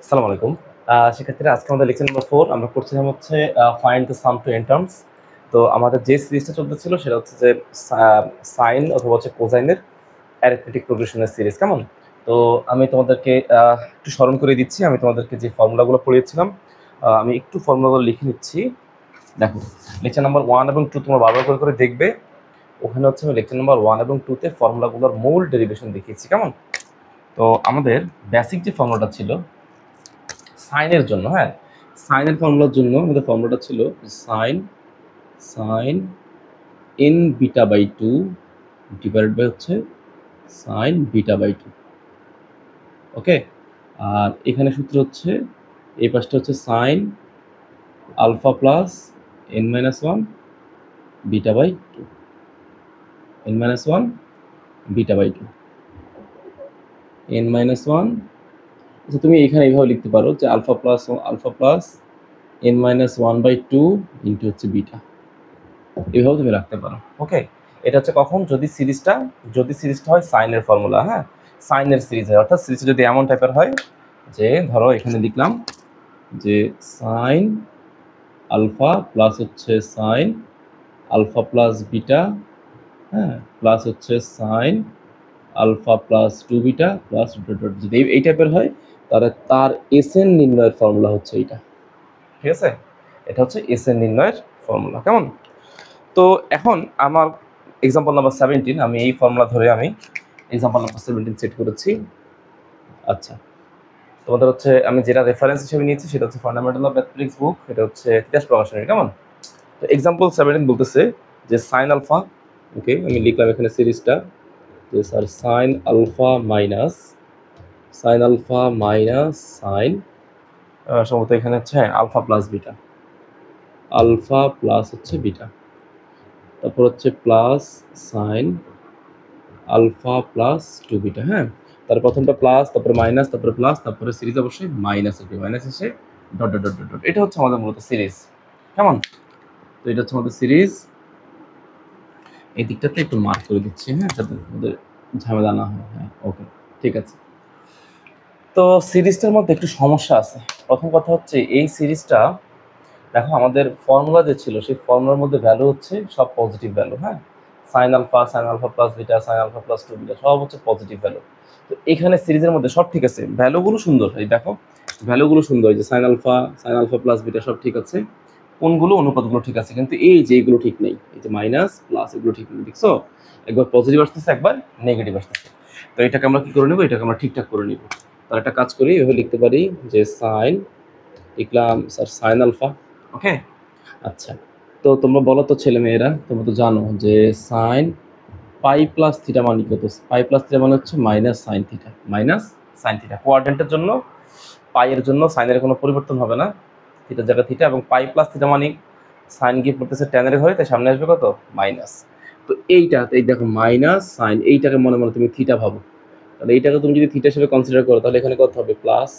আসসালামু আলাইকুম। শিক্ষার্থীরা, আজকে আমাদের লেকচার নাম্বার 4 আমরা করছিলাম হচ্ছে find the sum to n terms. তো আমাদের যে সিরিজটা চলতেছিল সেটা হচ্ছে যে সাইন অথবা হচ্ছে কোসাইনের অ্যারিথমেটিক প্রোগ্রেশনের সিরিজ। কেমন? তো আমি তোমাদেরকে একটু স্মরণ করে দিচ্ছি। আমি তোমাদেরকে যে ফর্মুলাগুলো পড়িয়েছিলাম, আমি একটু ফর্মুলাগুলো লিখে নিচ্ছি। দেখো, লেকচার নাম্বার 1 এবং 2 তোমরা বারবার করে দেখবে। ওখানে হচ্ছে আমি লেকচার নাম্বার 1 এবং 2 তে ফর্মুলাগুলোর মূল ডেরিভেশন দেখিয়েছি। কেমন? তো আমাদের বেসিক যে ফর্মুলাটা ছিল সাইনের জন্য, হ্যাঁ, সাইনের ফর্মুলার জন্য আমাদের ফর্মুলাটা ছিল sine sine n beta by 2 divided by হচ্ছে সাইন বিটা বাই 2। ওকে, আর এখানে সূত্র হচ্ছে এই পাশটা হচ্ছে sine alpha plus n minus 1 beta by 2, n minus 1 beta by 2, n minus 1। আচ্ছা, তুমি এখানে এইভাবে লিখতে পারো যে alpha plus n minus 1 by 2 into হচ্ছে বিটা, এভাবে তুমি রাখতে পারো। ওকে, এটা হচ্ছে কখন, যদি সিরিজটা হয় সাইনের ফর্মুলা, হ্যাঁ, সাইনের সিরিজ হয়, অর্থাৎ সিরিজটা যদি এমন টাইপের হয় যে ধরো এখানে লিখলাম যে সাইন আলফা প্লাস হচ্ছে সাইন আলফা প্লাস বিটা, হ্যাঁ, প্লাস হচ্ছে sine alpha plus 2 beta plus যদি এই টাইপের হয় তাহলে তার এসএন নির্ণয়ের ফর্মুলা হচ্ছে এইটা। ঠিক আছে, এটা হচ্ছে এসএন নির্ণয়ের ফর্মুলা। কেমন? তো এখন আমার এক্সাম্পল নাম্বার 17, আমি এই ফর্মুলা ধরে আমি এক্সাম্পল নাম্বার 17 সেট করেছি। আচ্ছা, তোমাদের হচ্ছে আমি যেটা রেফারেন্স হিসেবে নিয়েছি সেটা হচ্ছে ফান্ডামেন্টাল অফ ম্যাথমেটিক্স বুক, এটা হচ্ছে তিতাস প্রকাশনের। কেমন? তো এক্সাম্পল 17 বলতেছে যে সাইন আলফা, ওকে, আমি লিখলাম এখানে সিরিজটা যে sir sine alpha minus sine সম্ভবত এখানে হচ্ছে alpha plus beta, alpha plus হচ্ছে বিটা, তারপর হচ্ছে plus sine alpha plus 2 beta, হ্যাঁ, তার প্রথমটা প্লাস, তারপরে মাইনাস, তারপরে প্লাস, তারপরে সিরিজ অবশ্যই মাইনাস হবে, মাইনাস এসে ডট ডট ডট ডট। এটা হচ্ছে আমাদের মূলত সিরিজ। কেমন? তো এটা হচ্ছে আমাদের সিরিজ। এই দিকটাতে একটু মার্ক করে দিচ্ছি, হ্যাঁ, যাতে আমাদের ঝামেলা না হয়। হ্যাঁ, ওকে, ঠিক আছে। তো সিরিজটার মধ্যে একটু সমস্যা আছে। প্রথম কথা হচ্ছে এই সিরিজটা, দেখো আমাদের ফর্মুলা যে ছিল সেই ফর্মুলার মধ্যে ভ্যালু হচ্ছে সব পজিটিভ ভ্যালু, হ্যাঁ, sine alpha plus beta, sine alpha plus 2 beta সব হচ্ছে পজিটিভ ভ্যালু। তো এখানে সিরিজের মধ্যে সব ঠিক আছে, ভ্যালুগুলো সুন্দর, এই দেখো ভ্যালুগুলো সুন্দর, যে সাইন আলফা প্লাস বিটা সব ঠিক আছে, কোনগুলো অনুপাতগুলো ঠিক আছে, কিন্তু এই যে এইগুলো ঠিক নেই, এই যে মাইনাস প্লাস এগুলো ঠিক নেই, দেখছো, একবার পজিটিভ আসতেছে একবার নেগেটিভ আসতেছে। তো এটাকে আমরা কি করে নেবো, এটাকে আমরা ঠিকঠাক করে নিব। তাহলে একটা কাজ করি, এভাবে লিখতে পারি যে সাইন, লিখলাম স্যার সাইন আলফা। ওকে, আচ্ছা, তো তোমরা বলো তো ছেলে মেয়েরা, তোমরা তো জানো যে সাইন পাই প্লাস থিটা মানে কত? পাই প্লাস থিটা মানে হচ্ছে minus sine theta, minus sine theta. কোয়াড্রেন্টের জন্য পাইয়ের জন্য সাইনের কোনো পরিবর্তন হবে না, থিটার জায়গায় থিটা, এবং পাই প্লাস থিটা মানে সাইন গিয়ে পড়তেছে ট্যানের ঘরে, তাই সামনে আসবে কত? মাইনাস। তো এইটা, এই দেখো মাইনাস সাইন, এইটাকে মনে মনে তুমি থিটা ভাবো, তাহলে এইটাকে তুমি যদি থিটা হিসেবে কনসিডার করো তাহলে এখানে কত হবে? প্লাস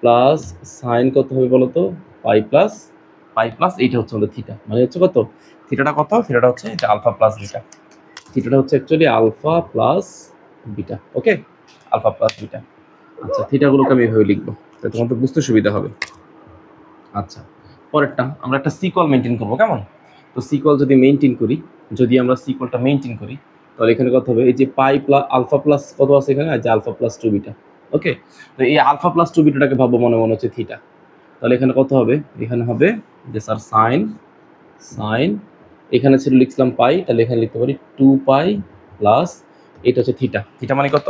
প্লাস সাইন কত হবে বলো তো? পাই প্লাস এইটা হচ্ছে আমাদের থিটা, মানে হচ্ছে কত? থিটাটা কত? থিটাটা হচ্ছে এটা আলফা প্লাস বিটা, থিটাটা হচ্ছে অ্যাকচুয়ালি আলফা প্লাস বিটা। ওকে, আলফা প্লাস বিটা। আচ্ছা, থিটাগুলোকে আমি এভাবে লিখবো, তাই তোমার তো বুঝতে সুবিধা হবে। আচ্ছা, পরেরটা আমরা একটা সিকল মেনটেন করবো। কেমন? তো সিকল যদি মেনটেন করি, যদি আমরা সিকলটা মেনটেন করি তাহলে এখানে কত হবে? এই যে পাই প্লাস আলফা প্লাস কত আছে এখানে, যে আলফা প্লাস 2 বিটা। ওকে, তো এই আলফা প্লাস 2 বিটাটাকে ভাববো মনে মনে হচ্ছে থিটা, তাহলে এখানে কত হবে? এখানে হবে যে স্যার সাইন এখানে ছিল লিখলাম পাই, তাহলে এখানে লিখতে পারি 2 পাই প্লাস এটা হচ্ছে থিটা, থিটা মানে কত?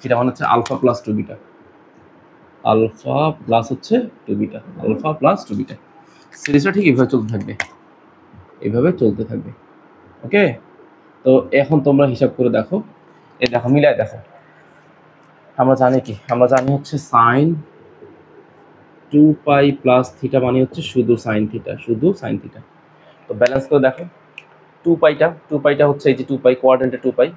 থিটা মানে হচ্ছে alpha plus 2 beta, alpha plus হচ্ছে 2 বিটা, আলফা প্লাস 2 বিটা। সিরিজটা ঠিক এইভাবে চলতে থাকবে, এইভাবে চলতে থাকবে। ওকে, তো এখন তোমরা হিসাব করে দেখো, এই দেখো মিলায় দেখো, আমরা জানি কি? আমরা জানি হচ্ছে সাইন 2 পাই প্লাস থিটা মানে হচ্ছে শুধু সাইন থিটা, শুধু সাইন থিটা। তো ব্যালেন্স করে দেখো, 2 পাইটা হচ্ছে এই যে 2 পাই, কোয়াড্রেন্টে 2 পাই,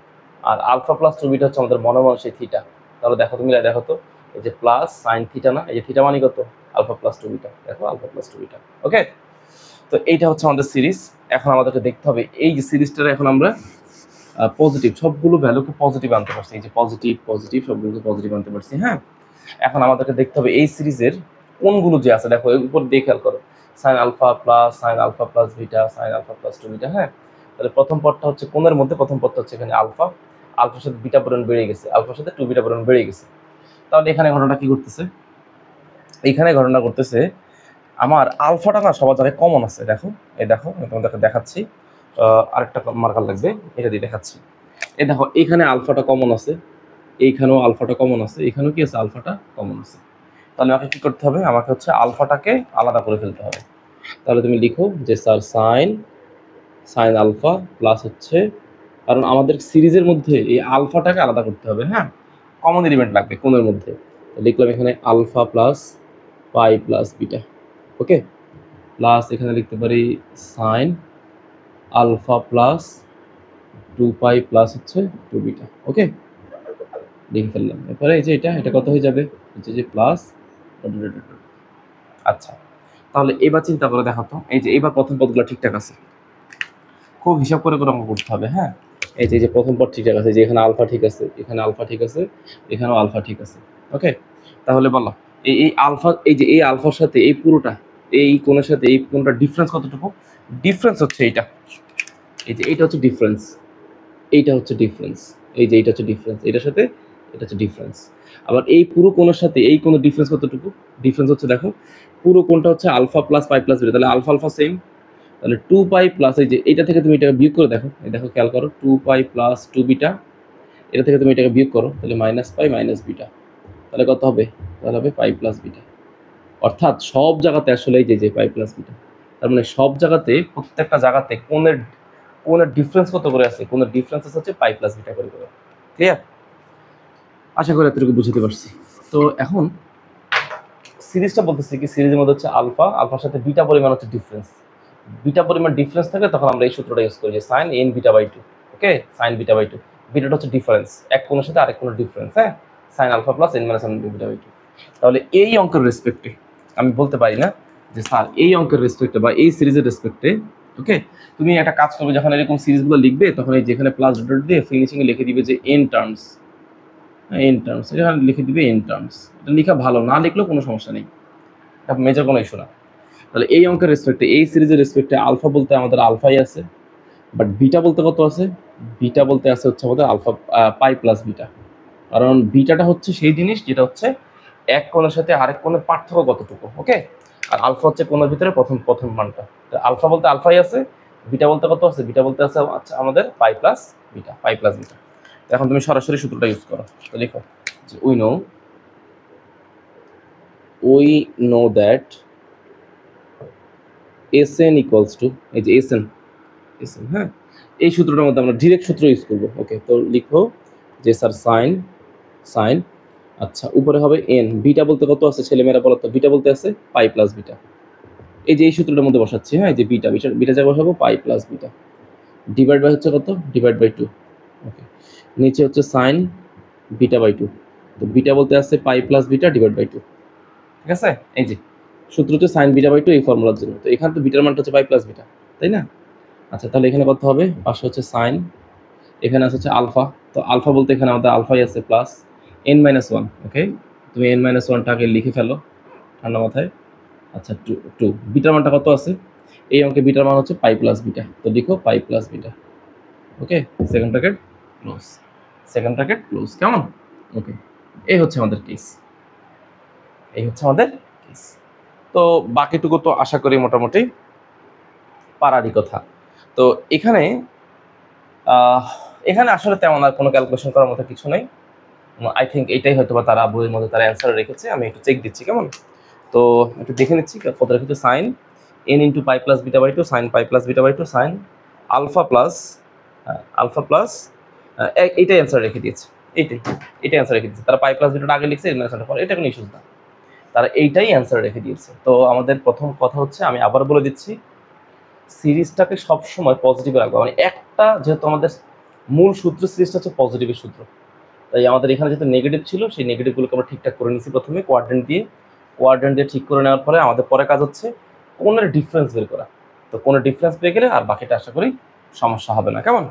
আর আলফা প্লাস 2 বিটা হচ্ছে আমাদের মনে সেই থিটা। তাহলে দেখো তুমি দেখো তো, এই যে প্লাস সাইন থিটা না, এই যে থিটা মানে কত? আলফা প্লাস 2 বিটা, দেখো আলফা প্লাস 2 বিটা। ওকে, তো এইটা হচ্ছে আমাদের সিরিজ। এখন আমাদেরকে দেখতে হবে এই যে সিরিজটার এখন আমরা পজিটিভ সবগুলো ভ্যালুকে পজিটিভ আনতে পারছি, এই যে পজিটিভ সবগুলোকে পজিটিভ আনতে পারছি। হ্যাঁ, এখন আমাদেরকে দেখতে হবে এই সিরিজের কোনগুলো যে আছে, দেখো এর উপর দিয়ে খেয়াল করো, sine alpha plus sine alpha plus beta sine alpha plus two beta. হ্যাঁ, তাহলে প্রথম পদটা হচ্ছে কোণের মধ্যে, প্রথম পদটা হচ্ছে এখানে আলফা, আলফার সাথে বিটা পরিমাণ বেড়ে গেছে, আলফার সাথে টু বিটা পরিমাণ বেড়ে গেছে। তাহলে এখানে ঘটনাটা কি করতেছে, এইখানে ঘটনা করতেছে আমার আলফাটা না সবার জায়গায় কমন আছে। দেখো এই দেখো আমি তোমাদেরকে দেখাচ্ছি, আরেকটা মার্কার লাগবে, এটা দিয়ে দেখাচ্ছি। এই দেখো এখানে আলফাটা কমন আছে, এইখানেও আলফাটা কমন আছে, এখানেও কি আছে আলফাটা কমন আছে। তাহলে আমাকে কি করতে হবে, আমাকে হচ্ছে আলফাটাকে আলাদা করে ফেলতে হবে। তাহলে তুমি লিখো যে sir sine sine alpha plus হচ্ছে, কারণ আমাদের সিরিজের মধ্যে এই আলফাটাকে আলাদা করতে হবে। হ্যাঁ, কমন এলিমেন্ট লাগবে কোণের মধ্যে, লিখলাম এখানে alpha plus pi plus beta. Okay, plus এখানে লিখতে পারি sine alpha plus two pi plus হচ্ছে টু বিটা। ওকে, লিখে ফেললাম। এরপরে এই যে এটা কত হয়ে যাবে, হচ্ছে যে প্লাস। আচ্ছা, তাহলে এবার চিন্তা করে দেখো তো, এই যে এবার প্রথম পদগুলো ঠিকঠাক আছে, খুব হিসাব করে করে অঙ্ক করতে হবে। হ্যাঁ, এই যে প্রথম পদ ঠিকঠাক আছে, যে এখানে আলফা ঠিক আছে, এখানে আলফা ঠিক আছে, এখানেও আলফা ঠিক আছে। ওকে, তাহলে বলো এই আলফা, এই যে এই আলফার সাথে এই পুরোটা, এই কোণের সাথে এই কোণটা ডিফারেন্স কতটুকু, ডিফারেন্স হচ্ছে এইটা, এই যে এইটা হচ্ছে ডিফারেন্স, এইটা হচ্ছে ডিফারেন্স, এই যে এইটা হচ্ছে ডিফারেন্স, এটার সাথে এটা হচ্ছে ডিফারেন্স। আবার এই পুরো কোণের সাথে এই কোণের ডিফারেন্স কতটুকু, ডিফারেন্স হচ্ছে দেখো পুরো কোণটা হচ্ছে alpha plus pi plus beta, তাহলে আলফা আলফা সেম, তাহলে টু পাই প্লাস এই যে এইটা থেকে তুমি এটাকে বিয়োগ করে দেখো, এই দেখো খেয়াল করো two pi plus two beta, এটা থেকে তুমি এটাকে বিয়োগ করো, তাহলে মাইনাস পাই মাইনাস বিটা, তাহলে কত হবে, তাহলে হবে পাই প্লাস বিটা। অর্থাৎ সব জায়গাতে আসলে এই যে পাই প্লাস বিটা, তার মানে সব জায়গাতে প্রত্যেকটা জায়গাতে কোণের কোণের ডিফারেন্স কত করে আছে, কোণের ডিফারেন্স হচ্ছে পাই প্লাস বিটা করে করে। ক্লিয়ার? আশা করি এতটুকু বুঝতে পারছি। তো এখন সিরিজটা বলতেছি কি, সিরিজের মধ্যে হচ্ছে আলফা, আলফার সাথে বিটা পরিমাণ হচ্ছে ডিফারেন্স, বিটা পরিমাণ ডিফারেন্স থাকে তখন আমরা এই সূত্রটা ইউজ করি যে sine n beta by two. Okay, sine beta by two, বিটাটা হচ্ছে ডিফারেন্স, এক কোণের সাথে আরেক কোণের ডিফারেন্স। হ্যাঁ, sine alpha plus n minus n beta by two. তাহলে এই অঙ্কের রেসপেক্টে আমি বলতে পারি না যে স্যার এই অঙ্কের রেসপেক্টে বা এই সিরিজের রেসপেক্টে। ওকে, তুমি একটা কাজ করবে, যখন এরকম সিরিজগুলো লিখবে তখন এই যেখানে প্লাস ডট দিয়ে ফিনিশিংয়ে লিখে দিবে যে এন টার্মস, এন টার্মস, এটা লিখে দিবে এন টার্মস। এটা লেখা ভালো, না লিখলেও কোনো সমস্যা নেই, এটা মেজর কোনো ইস্যু না। তাহলে এই অঙ্কের রেসপেক্টে, এই সিরিজের রেসপেক্টে আলফা বলতে আমাদের আলফাই আছে, বাট বিটা বলতে কত আছে, বিটা বলতে আছে হচ্ছে আমাদের আলফা পাই প্লাস বিটা। কারণ বিটাটা হচ্ছে সেই জিনিস যেটা হচ্ছে এক কোণের সাথে আরেক কোণের পার্থক্য কতটুকু। ওকে, আর আলফা হচ্ছে কোণের ভিতরে প্রথম প্রথম মানটা। তো আলফা বলতে আলফাই আছে, বিটা বলতে কত আছে, বিটা বলতে আছে আচ্ছা আমাদের পাই প্লাস বিটা, পাই প্লাস বিটা। এখন তুমি সরাসরি সূত্রটা ইউজ করো, তো লিখো যে we know that Sn equals to, এই যে Sn, হ্যাঁ, এই সূত্রটার মধ্যে আমরা ডিরেক্ট সূত্র ইউজ করবো। ওকে, তো লিখো যে স্যার সাইন সাইন, আচ্ছা উপরে হবে এন, বিটা বলতে কত আছে ছেলেমেয়েরা বলো তো, বিটা বলতে আছে পাই প্লাস বিটা, এই যে এই সূত্রটার মধ্যে বসাচ্ছি। হ্যাঁ, এই যে বিটা বিটা জায়গায় বসাবো pi plus beta, divide by হচ্ছে কত, ডিভাইড বাই টু। ওকে, নিচে হচ্ছে সাইন বিটা বাই টু, তো বিটা বলতে আছে pi plus beta divide by two. ঠিক আছে, এই যে সূত্র হচ্ছে সাইন বিটা বাই টু এই ফর্মুলার জন্য। তো এখানে তো বিটার মানটা হচ্ছে পাই প্লাস বিটা, তাই না? আচ্ছা, তাহলে এখানে কত হবে, পাশে হচ্ছে সাইন, এখানে আছে হচ্ছে আলফা, তো আলফা বলতে এখানে আমাদের আলফাই আছে প্লাস এন মাইনাস ওয়ান। ওকে, তুমি এন মাইনাস ওয়ানটাকে লিখে ফেলো ঠান্ডা মাথায়। আচ্ছা, টু টু বিটার মানটা কত আছে, এই অঙ্কে বিটার মান হচ্ছে পাই প্লাস বিটা, তো লিখো pi plus beta. Okay, second bracket close, second bracket close. কেমন? ওকে, এই হচ্ছে আমাদের কেস, এই হচ্ছে আমাদের কেস। তো বাকিটুকু তো আশা করি মোটামুটি পারারই কথা। তো এখানে এখানে আসলে তেমন আর কোনো ক্যালকুলেশন করার মতো কিছু নেই। আই থিঙ্ক এটাই হয়তো বা তারা বইয়ের মধ্যে তারা অ্যান্সার রেখেছে, আমি একটু চেক দিচ্ছি। কেমন? তো একটু দেখে নিচ্ছি কত রেখেছে, sine n into pi plus beta by two, sine pi plus beta by two, sine alpha plus এইটাই অ্যান্সার রেখে দিয়েছে, এইটাই অ্যান্সার রেখে দিয়েছে। তারা পাই প্লাস বিটাটা আগে লিখছে, এর অ্যান্সারটা পরে, এটা কোনো ইস্যুস না, তারা এইটাই অ্যান্সার রেখে দিয়েছে। তো আমাদের প্রথম কথা হচ্ছে, আমি আবার বলে দিচ্ছি, সিরিজটাকে সবসময় পজিটিভে রাখবো। মানে একটা, যেহেতু আমাদের মূল সূত্র সিরিজটা হচ্ছে পজিটিভের সূত্র, তাই আমাদের এখানে যেহেতু নেগেটিভ ছিল, সেই নেগেটিভগুলোকে আমরা ঠিকঠাক করে নিচ্ছি প্রথমে কোয়াড্রেন্ট দিয়ে ঠিক করে নেওয়ার পরে আমাদের পরে কাজ হচ্ছে কোণের ডিফারেন্স বের করা। তো কোণের ডিফারেন্স পেয়ে গেলে আর বাকিটা আশা করি সমস্যা হবে না। কেমন?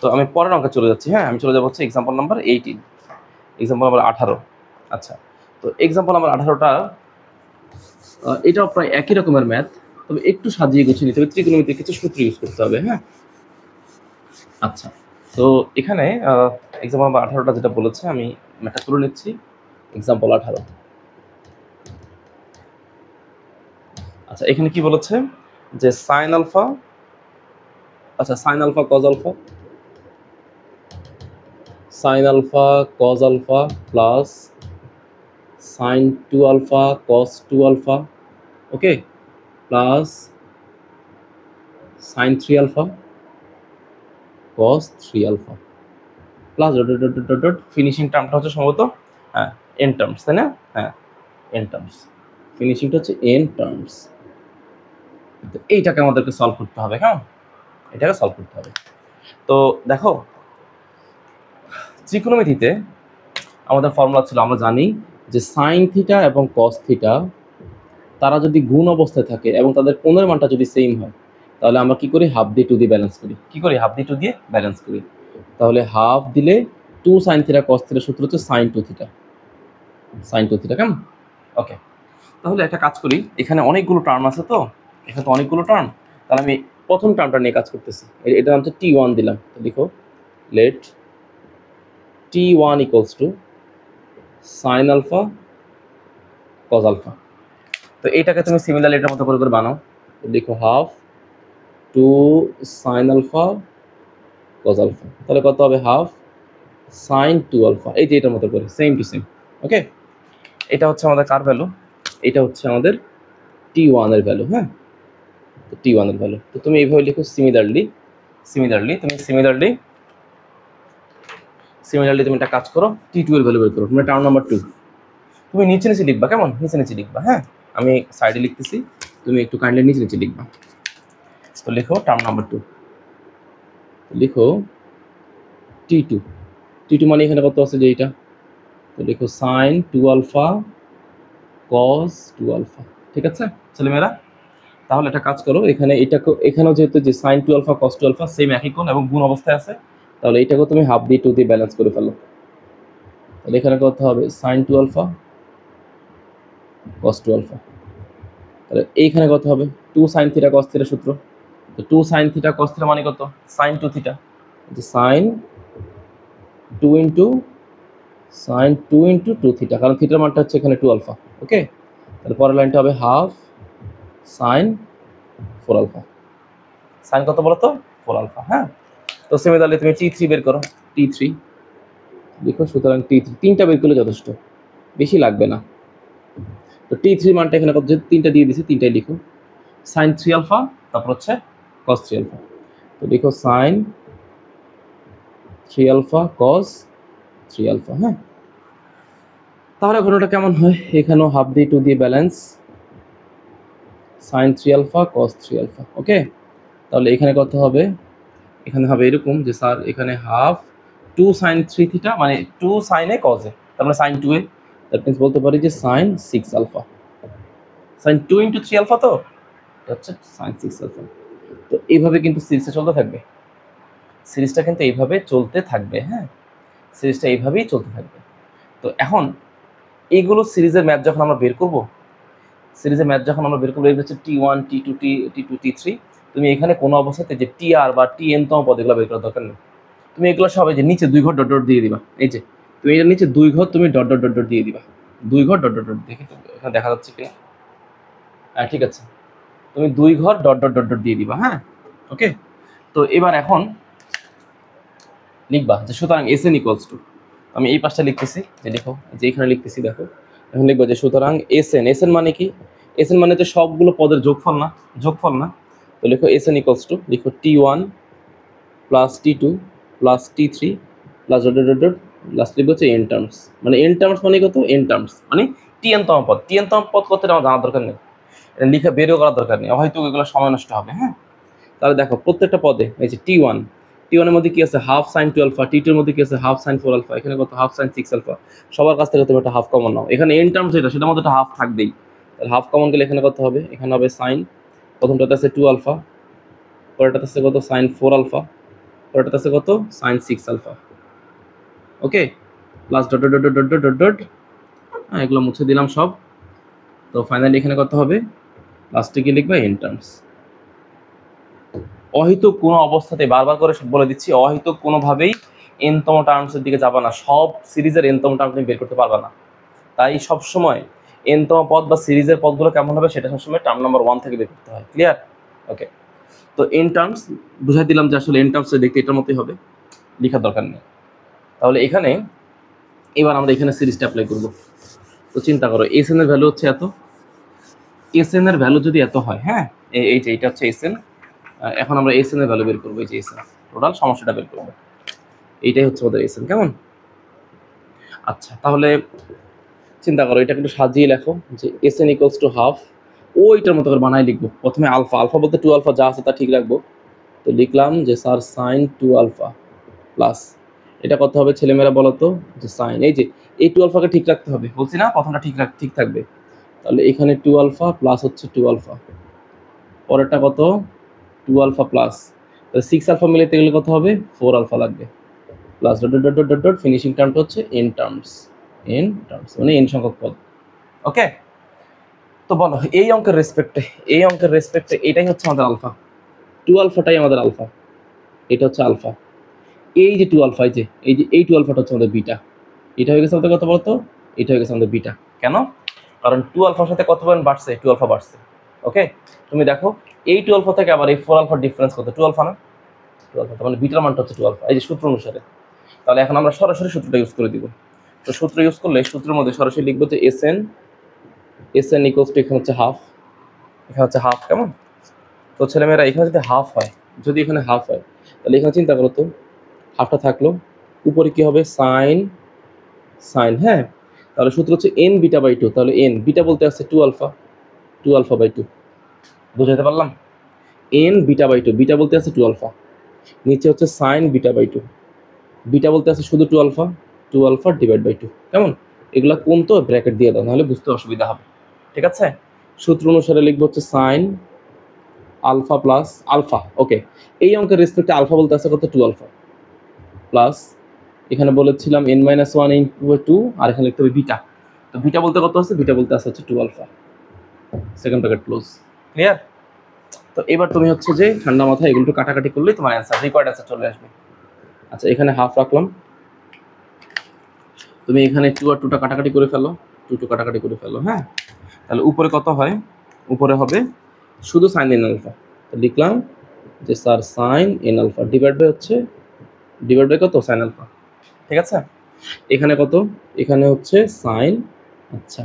তো আমি পরের অঙ্কে চলে যাচ্ছি। হ্যাঁ, আমি চলে যাবো হচ্ছে এক্সাম্পল নাম্বার 18, এক্সাম্পল নাম্বার 18। আচ্ছা, তো এক্সাম্পল আমার 18টা, এটাও প্রায় একই রকমের ম্যাথ, তবে একটু সাজিয়ে গুছিয়ে নিতে হবে, ত্রিকোণমিতির কিছু সূত্র ইউজ করতে হবে। হ্যাঁ, আচ্ছা, তো এখানে এক্সাম্পল নাম্বার 18টা যেটা বলেছে, আমি ম্যাথটা তুলে নিচ্ছি। এক্সাম্পল 18। আচ্ছা, এখানে কি বলেছে যে সাইন আলফা, আচ্ছা sine alpha cos alpha, sine alpha cos alpha plus sine 2 alpha cos 2 alpha, okay, plus sine 3 alpha cos 3 alpha plus dot dot dot dot. Finishing টার্মটা হচ্ছে সম্ভবত হ্যাঁ এন টার্মস, তাই না? হ্যাঁ, এন টার্মস, ফিনিশিংটা হচ্ছে এন টার্মস। তো এইটাকে আমাদেরকে সলভ করতে হবে। হ্যাঁ, এটাকে সলভ করতে হবে। তো দেখো, ত্রিকোণমিতিতে আমাদের ফর্মুলা ছিল, আমরা জানি যে সাইন থিটা এবং কস থিটা তারা যদি গুণ অবস্থায় থাকে এবং তাদের কোণের মানটা যদি সেম হয়, তাহলে আমরা কি করি? হাফ দিয়ে 2 দিয়ে ব্যালেন্স করি। কি করি? হাফ দিয়ে 2 দিয়ে ব্যালেন্স করি। তাহলে হাফ দিলে 2 সাইন থিটা কস থিটা সূত্র হচ্ছে সাইন 2 থিটা, সাইন 2 থিটা। কেমন? ওকে, তাহলে একটা কাজ করি, এখানে অনেকগুলো টার্ম আছে, তো এখানে তো অনেকগুলো টার্ম, তাহলে আমি প্রথম টার্মটা নিয়ে কাজ করতেছি। এটা নাম হচ্ছে T1 দিলাম। তো লিখো let T1 equals to sine alpha cos alpha. তো এইটাকে তুমি সিমিলারলি এটার মতো করে বানাও। লিখো half 2 sine alpha cos alpha, তাহলে কত হবে? Half sine 2 alpha. এই যে এটার মতো করে সেম টু সেম। ওকে, এটা হচ্ছে আমাদের কার ভ্যালু? এটা হচ্ছে আমাদের T1 এর ভ্যালু। হ্যাঁ, তো T1 এর ভ্যালু। তো তুমি এইভাবে লিখো সিমিলারলি, তুমি সিমিলারলি তুমি একটা কাজ করো, T2 এর ভ্যালু বের করো। তুমি টার্ম নাম্বার 2 তুমি নিচে নিচে লিখবা। কেমন? নিচে নিচে লিখবা। হ্যাঁ, আমি সাইডে লিখতেছি, তুমি একটু কাইন্ডলি নিচে নিচে লিখবা। তো লিখো টার্ম নাম্বার 2, লিখো T2 মানে এখানে কত আছে যে এইটা, তো লিখো সাইন 2 আলফা কস 2 আলফা। ঠিক আছে ছেলেমেয়েরা? তাহলে একটা কাজ করো, এখানেও যেহেতু যে sine 2 alpha cos 2 alpha same একই কোণ এবং গুণ অবস্থায় আছে, তাহলে এটাকেও তুমি হাফ দিয়ে 2 দিয়ে ব্যালেন্স করে ফেলো। তাহলে এখানে কত হবে? Sine 2 alpha cos 2 alpha. তাহলে এইখানে কত হবে? 2 সাইন থিটা কস থিটা সূত্র। তো 2 সাইন থিটা কস থিটা মানে কত? Sine 2 theta. যে sine 2 into sine 2 into 2 theta, কারণ থিটার মানটা হচ্ছে এখানে 2 আলফা। ওকে, তাহলে পরের লাইনটা হবে হাফ সাইন 4 আলফা। সাইন কত বলো তো? 4 আলফা। হ্যাঁ, তো সিমিলারলি তুমি T3 বের করো। T3 লিখো, সুতরাং T3 তিনটা বের করলে যথেষ্ট, বেশি লাগবে না। তো T3 মানটা এখানে কত? যেহেতু তিনটা দিয়ে দিছি, তিনটাই লিখো। সাইন 3 আলফা, তারপর হচ্ছে কস 3 আলফা। তো লিখো সাইন 3 আলফা কস 3 আলফা। হ্যাঁ, তাহলে ঘটনাটা কেমন হয়? এখানেও হাফ দিয়ে 2 দিয়ে balance, sine 3 alpha cos 3 alpha. Okay, তাহলে এখানে কত হবে? এখানে হবে এরকম যে স্যার এখানে হাফ 2 সাইন 3 থিটা মানে 2 সাইনে কজে, তার মানে সাইন 2 এ, দ্যাট মিন্স বলতে পারি যে sine 6 alpha. Sine 2 into 3 alpha, তো এটা হচ্ছে সাইন 6 আলফা। তো এইভাবে কিন্তু সিরিজটা চলতে থাকবে, সিরিজটা কিন্তু এইভাবে চলতে থাকবে। হ্যাঁ, সিরিজটা এইভাবেই চলতে থাকবে। তো এখন এইগুলো সিরিজের ম্যাথ যখন আমরা বের করব, এগুলো হচ্ছে T1 T2 T2 T3, তুমি এখানে কোনো অবস্থাতে যে TR বা TN তম পদ এগুলো বের করার দরকার নেই। তুমি এগুলো সবাই যে নিচে 2 ঘর ডট ডট দিয়ে দিবা। এই যে তুমি এর নিচে 2 ঘর তুমি ডট ডট ডট ডট দিয়ে দিবা। 2 ঘর ডট ডট ডট, দেখি এখানে দেখা যাচ্ছে কিনা? হ্যাঁ, ঠিক আছে, তুমি 2 ঘর ডট ডট ডট ডট দিয়ে দিবা। হ্যাঁ, ওকে, তো এবার এখন লিখবা যে সুতরাং SN ইকুয়ালস টু, আমি এই পাশটা লিখতেছি, যে লিখো যে এখানে লিখতেছি, দেখো এখন লিখবো যে সুতরাং SN মানে কি? SN মানে তো সবগুলো পদের যোগফল না? তো লিখো SN ইকুয়ালস টু, লিখো T1 plus T2 plus T3 plus dot dot dot, last লিখবো হচ্ছে এন টার্মস। মানে এন টার্মস মানে কত? এন টার্মস মানে TN তম পদ। TN তম পদ কত আমার জানার দরকার নেই, এটা লিখে বেরও করার দরকার নেই, হয়তো এগুলো সময় নষ্ট হবে। হ্যাঁ, তাহলে দেখো প্রত্যেকটা পদে এই যে T1 এর মধ্যে কি আছে? Half sine 2 alpha. T2 এর মধ্যে কি আছে? Half sine 4 alpha. এখানে কত? Half sine 6 alpha. সবার কাছ থেকে তুমি একটা হাফ কমন নাও। এখানে এন টার্মস যেটা, সেটার মধ্যে একটা হাফ থাকবেই, তাহলে হাফ কমন গেলে এখানে কত হবে? এখানে হবে সাইন, প্রথমটাতে আছে 2 আলফা, পরেরটাতে আছে কত? সাইন 4 আলফা, পরেরটাতে আছে কত? Sine 6 alpha. Okay, plus dot dot dot dot dot dot dot, হ্যাঁ, এগুলো মুছে দিলাম সব। তো ফাইনালি এখানে কত হবে, লাস্টে কি লিখবা, এন টার্মস। অহেতুক কোনো অবস্থাতে, বারবার করে বলে দিচ্ছি, অহেতুক কোনোভাবেই এনতম টার্মসের দিকে যাবা না। সব সিরিজের এনতম টার্ম তুমি বের করতে পারবা না। তাই সবসময় এনতম পদ বা সিরিজের পদগুলো কেমন হবে সেটা সবসময় টার্ম নাম্বার 1 থেকে বের করতে হয়। ক্লিয়ার? ওকে, তো এন টার্মস বুঝাই দিলাম যে আসলে এন টার্মস দেখতে এটার মতোই হবে, লেখার দরকার নেই। তাহলে এখানে এবার আমরা এখানে সিরিজটা অ্যাপ্লাই করব। তো চিন্তা করো, এস এন এর ভ্যালু হচ্ছে এত, এস এন এর ভ্যালু যদি এত হয়, হ্যাঁ, এই যে এটা হচ্ছে এস এন। এখন আমরা এস এন এর ভ্যালু বের করবো, এই যে এস এন, টোটাল সমস্যাটা বের করবো, এইটাই হচ্ছে আমাদের এস এন। কেমন? আচ্ছা, তাহলে চিন্তা করো, এটা একটু সাজিয়ে লেখো যে S N equals to half, ওইটার মতো করে বানাই লিখবো। প্রথমে আলফা, আলফা বলতে 2 আলফা যা আছে তা ঠিক রাখবো। তো লিখলাম যে স্যার সাইন 2 আলফা প্লাস, এটা কত হবে ছেলেমেয়েরা বলো তো, যে সাইন, এই যে এই 2 আলফাকে ঠিক রাখতে হবে, বলছি না প্রথমটা ঠিক থাকবে। তাহলে এখানে 2 আলফা প্লাস হচ্ছে 2 আলফা, পরেরটা কত, 2 আলফা প্লাস, তাহলে 6 আলফা মিলাতে গেলে কত হবে, 4 আলফা লাগবে, plus dot dot dot dot dot, finishing টার্মটা হচ্ছে এন টার্মস, এন টার্মস মানে এন সংখ্যক পদ। ওকে, তো বলো এই অঙ্কের রেসপেক্টে এটাই হচ্ছে আমাদের আলফা, 2 আলফাটাই আমাদের আলফা, এটা হচ্ছে আলফা। এই যে 2 আলফা, এই 2 আলফাটা হচ্ছে আমাদের বিটা, এটা হয়ে গেছে আমাদের কত বলতো, এটা হয়ে গেছে আমাদের বিটা। কেন? কারণ 2 আলফার সাথে কত পয়েন্ট বাড়ছে, 2 আলফা বাড়ছে। ওকে, তুমি দেখো এই 2 আলফা থেকে আবার এই 4 আলফার ডিফারেন্স কত, 2 আলফা না, 2 আলফা, তার মানে বিটার মানটা হচ্ছে 2 আলফা, এই যে সূত্র অনুসারে। তাহলে এখন আমরা সরাসরি সূত্রটা ইউজ করে দিব। তো সূত্র ইউজ করলে সূত্রের মধ্যে সরাসরি লিখবো যে এস এন ইকুয়ালস টু, এখানে হচ্ছে হাফ, এখানে হচ্ছে হাফ। কেমন? তো ছেলেমেয়েরা এখানে যদি হাফ হয়, যদি এখানে হাফ হয়, তাহলে এখানে চিন্তা করো তো, হাফটা থাকলো, উপরে কি হবে, সাইন, হ্যাঁ, তাহলে সূত্র হচ্ছে এন বিটা বাই 2, তাহলে এন বিটা বলতে আছে 2 আলফা, 2 আলফা বাই 2, বুঝাতে পারলাম? এন বিটা বাই 2, বিটা বলতে আছে 2 আলফা, নিচে হচ্ছে সাইন বিটা বাই 2, বিটা বলতে আছে শুধু 2 আলফা, 2 আলফা ডিভাইড বাই 2। কেমন? এগুলা কোন তো ব্র্যাকেট দিয়ে দাও, নাহলে বুঝতে অসুবিধা হবে। ঠিক আছে, সূত্র অনুসারে লিখবো হচ্ছে সাইন আলফা প্লাস আলফা। ওকে, এই অঙ্কের রেসপেক্টে আলফা বলতে আছে কত, 2 আলফা প্লাস, এখানে বলেছিলাম n - 1 ইনটু 2, আর এখানে লিখতে হবে বিটা। তো বিটা বলতে কত আছে, বিটা বলতে আছে হচ্ছে 2 alpha, second bracket close. Clear? তো এবার তুমি হচ্ছে যে ঠান্ডা মাথায় এগুলো একটু কাটাকাটি করলেই তোমার অ্যান্সার, রিকোয়ার্ড অ্যান্সার চলে আসবে। আচ্ছা, এখানে হাফ রাখলাম, তুমি এখানে 2 আর 2টা কাটাকাটি করে ফেলো, 2 কাটাকাটি করে ফেলো। হ্যাঁ, তাহলে উপরে কত হয়, উপরে হবে শুধু সাইন এন আলফা। তো লিখলাম যে sir sine n alpha divide by হচ্ছে, ডিভাইড বাই কত, সাইন আলফা। ঠিক আছে, এখানে কত, এখানে হচ্ছে সাইন। আচ্ছা,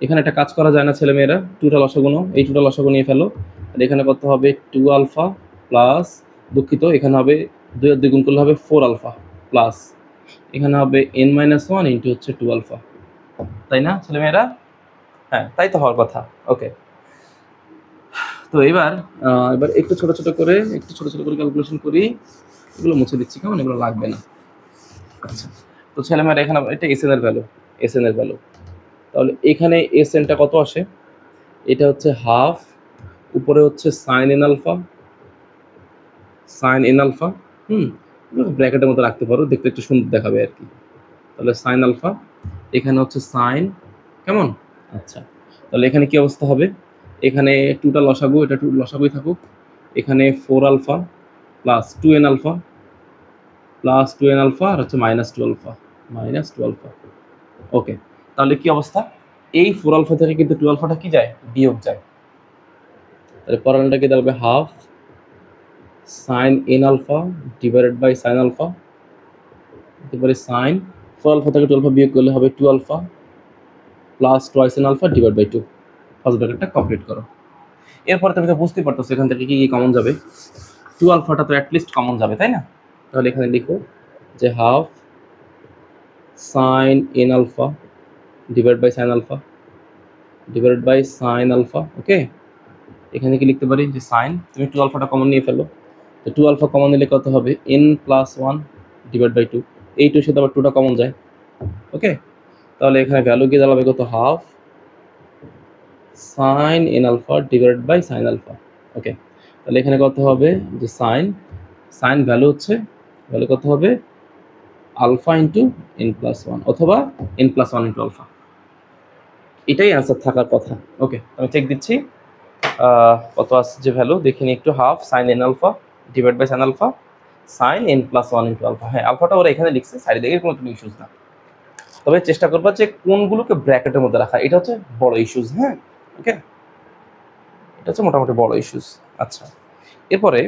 এখানে একটা কাজ করা যায় না ছেলেমেয়েরা, 2টা লসাগু নাও, এই 2টা লসাগু নিয়ে ফেলো। আর এখানে কত হবে, 2 আলফা প্লাস, দুঃখিত এখানে হবে 2 আর 2 গুণ করলে হবে 4 আলফা প্লাস, এখানে হবে n - 1 ইন্টু হচ্ছে 2 আলফা। তাই না ছেলেমেয়েরা? হ্যাঁ, তাই তো হওয়ার কথা। ওকে, তো এবার একটু ছোট ছোট করে ক্যালকুলেশন করি, এগুলো মুছে দিচ্ছি, কেমন, এগুলো লাগবে না। আচ্ছা, তো ছেলেমেয়েরা এখানে এটা এস এন এর ভ্যালু, তাহলে এখানে এস এনটা কত আসে, এটা হচ্ছে হাফ, উপরে হচ্ছে সাইন এন আলফা, ব্র্যাকেটের মতো রাখতে পারো, দেখতে একটু সুন্দর দেখাবে আর কি। তাহলে সাইন আলফা, এখানে হচ্ছে সাইন, কেমন? আচ্ছা, তাহলে এখানে কি অবস্থা হবে, এখানে 2টা লসাগু, এটা 2 লসাগুই থাকুক, এখানে 4 alpha plus 2n alpha plus 2n alpha আর হচ্ছে -2 আলফা, -2 আলফা। ওকে, তাহলে কি অবস্থা, এই 4 আলফা থেকে কিন্তু 2 আলফাটা কি যায়, বিয়োগ যায়। তাহলে পরেরটা কি দাঁড়াবে, half sine n alpha divided by sine alpha, তারপরে সাইন 4 আলফা থেকে 2 আলফা বিয়োগ করলে হবে 2 alpha plus twice n alpha divide by 2। First ব্র্যাকেটটা কমপ্লিট করো। এরপরে তুমি তো বুঝতেই পারতেছো এখান থেকে কি কি কমন যাবে, 2 আলফাটা তো অ্যাটলিস্ট কমন যাবে, তাই না? তাহলে এখানে লিখো যে half sine n alpha divide by sine alpha divide by sine alpha. Okay, এখানে কি লিখতে পারি যে সাইন, তুমি 2 আলফাটা কমন নিয়ে ফেলো, তো 2 আলফা কমন নিলে কত হবে, n+1 ডিভাইড বাই 2, এই 2 সাথে আবার 2টা কমন যায়। ওকে, তাহলে এখানে ভ্যালু গিয়ে দাঁড়াবে কত, half sine n alpha divide by sine alpha. Okay, তাহলে এখানে কত হবে যে সাইন ভ্যালু হচ্ছে, ভ্যালু কত হবে, আলফা ইন্টু n+1 অথবা n+1 ইন্টু আলফা। এটাই অ্যান্সার থাকার কথা। ওকে, আমি চেক দিচ্ছি কত আসছে যে ভ্যালু দেখে নিই একটু। Half sine n alpha divide by sine alpha sine n plus one into alpha. হ্যাঁ, আলফাটা ওরা এখানে লিখছে, সাইডে দেখে কোনো ইস্যুস না। তবে চেষ্টা করবা যে কোনগুলোকে ব্র্যাকেটের মধ্যে রাখা, এটা হচ্ছে বড় ইস্যুস। হ্যাঁ, ওকে, এটা হচ্ছে মোটামুটি বড় ইস্যুস। আচ্ছা, এরপরে